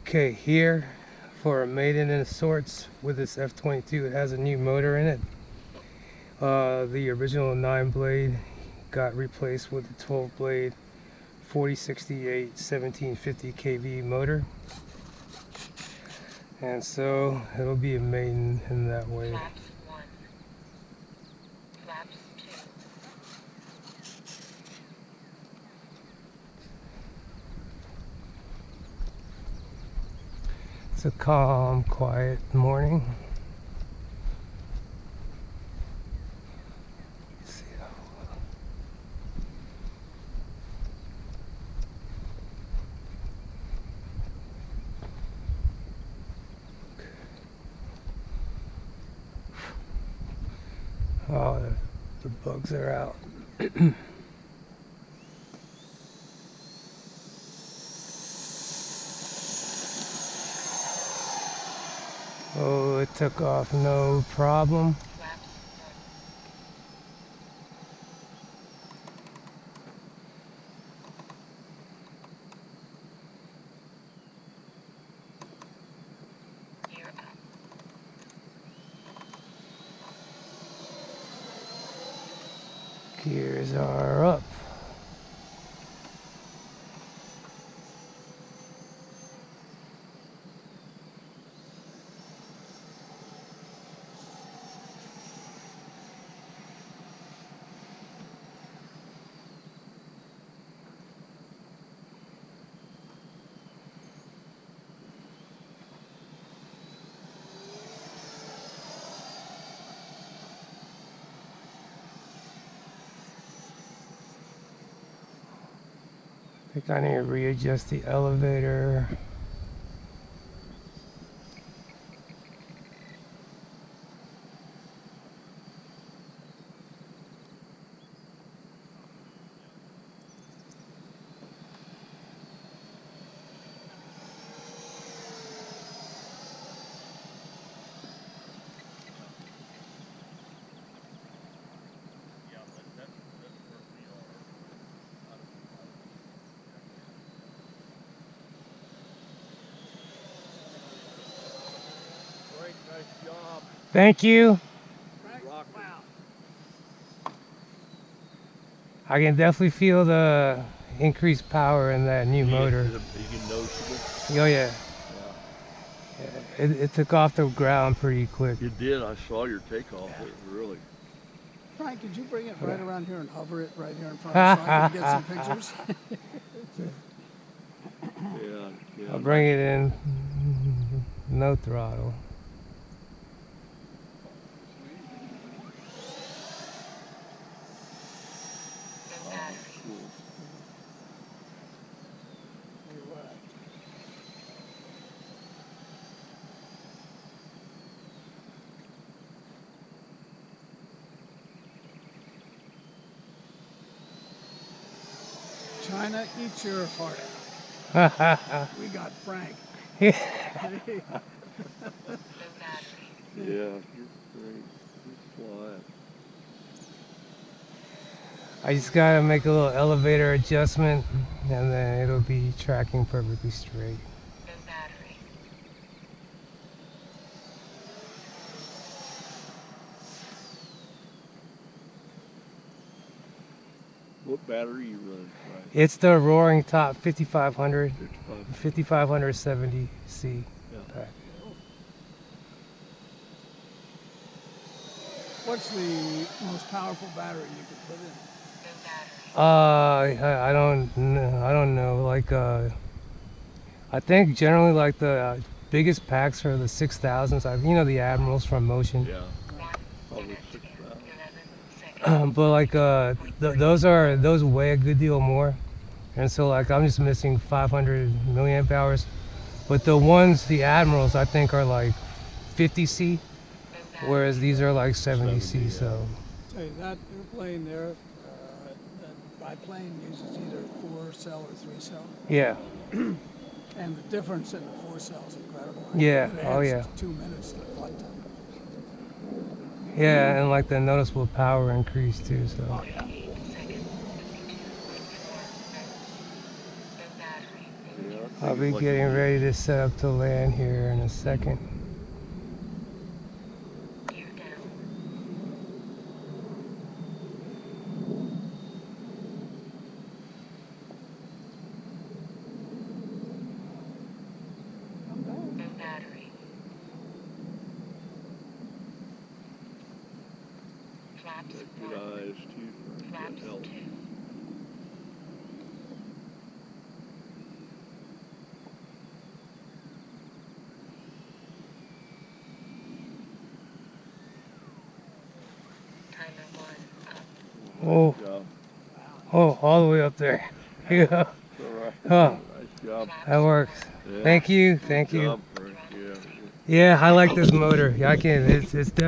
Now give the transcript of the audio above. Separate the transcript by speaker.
Speaker 1: Okay, here for a Maiden and sorts with this F-22, it has a new motor in it. The original 9-blade got replaced with a 12-blade 4068 1750 kV motor, and so it'll be a Maiden in that way.
Speaker 2: Flaps 1. Flaps 2.
Speaker 1: It's a calm, quiet morning. Let's see how oh, the bugs are out. Oh, it took off no problem.
Speaker 2: Flaps 1. Gear up.
Speaker 1: Gears are up. I think I need to readjust the elevator.
Speaker 3: Nice job.
Speaker 1: Thank you.
Speaker 3: Wow.
Speaker 1: I can definitely feel the increased power in that new motor. Oh yeah. It took off the ground pretty quick.
Speaker 3: You did. I saw your takeoff. It really.
Speaker 4: Frank, could you bring it right around here and hover it right here in front of us so I can get some pictures?
Speaker 3: Yeah.
Speaker 1: I'll bring it in. No throttle.
Speaker 2: No battery.
Speaker 4: China, eat your heart out. We got Frank.
Speaker 2: No battery.
Speaker 3: Yeah, you're great. You're flying.
Speaker 1: I just gotta make a little elevator adjustment and then it'll be tracking perfectly straight.
Speaker 2: No battery.
Speaker 3: What battery you running, Frank?
Speaker 1: It's the RoaringTop 5500,
Speaker 3: 55.
Speaker 1: 5570C.
Speaker 3: Yeah.
Speaker 1: pack.
Speaker 4: What's the most powerful battery you could put in?
Speaker 2: No battery.
Speaker 1: I don't know. Like I think generally like the biggest packs are the 6000s. You know, the Admirals from Motion.
Speaker 3: Yeah.
Speaker 2: 1
Speaker 3: Probably
Speaker 2: minute,
Speaker 3: 6,000.
Speaker 2: 11 seconds.
Speaker 1: But like those weigh a good deal more, and so like I'm just missing 500 milliamp hours. But the ones, the Admirals, I think are like 50C,
Speaker 2: No battery.
Speaker 1: whereas these are like 70C.
Speaker 3: 70,
Speaker 1: So
Speaker 4: Tell you, that airplane there, that biplane uses either 4-cell or 3-cell.
Speaker 1: yeah,
Speaker 4: And the difference in the 4-cell is incredible.
Speaker 1: Yeah,
Speaker 4: It
Speaker 1: oh,
Speaker 4: adds
Speaker 1: yeah.
Speaker 4: 2 minutes to flight time.
Speaker 1: yeah, and like the noticeable power increase too. So
Speaker 2: 48 seconds. 52.4. No battery.
Speaker 3: Yeah,
Speaker 1: I'll be
Speaker 3: like
Speaker 1: getting
Speaker 3: a-
Speaker 1: ready to set up to land here in a second.
Speaker 2: Gear down. No battery. Flaps
Speaker 3: Got good
Speaker 2: 1.
Speaker 3: eyes too. For
Speaker 2: Flaps
Speaker 3: that help.
Speaker 2: 2. Timer 1 up.
Speaker 1: Oh,
Speaker 3: Nice job.
Speaker 1: oh, all the way up there. Yeah,
Speaker 3: All right.
Speaker 1: Huh.
Speaker 3: Nice job.
Speaker 1: that works.
Speaker 3: Yeah.
Speaker 1: Thank you,
Speaker 3: Good
Speaker 1: thank you.
Speaker 3: job, Frank. Yeah.
Speaker 1: Yeah, I like this motor. Yeah, I can. It's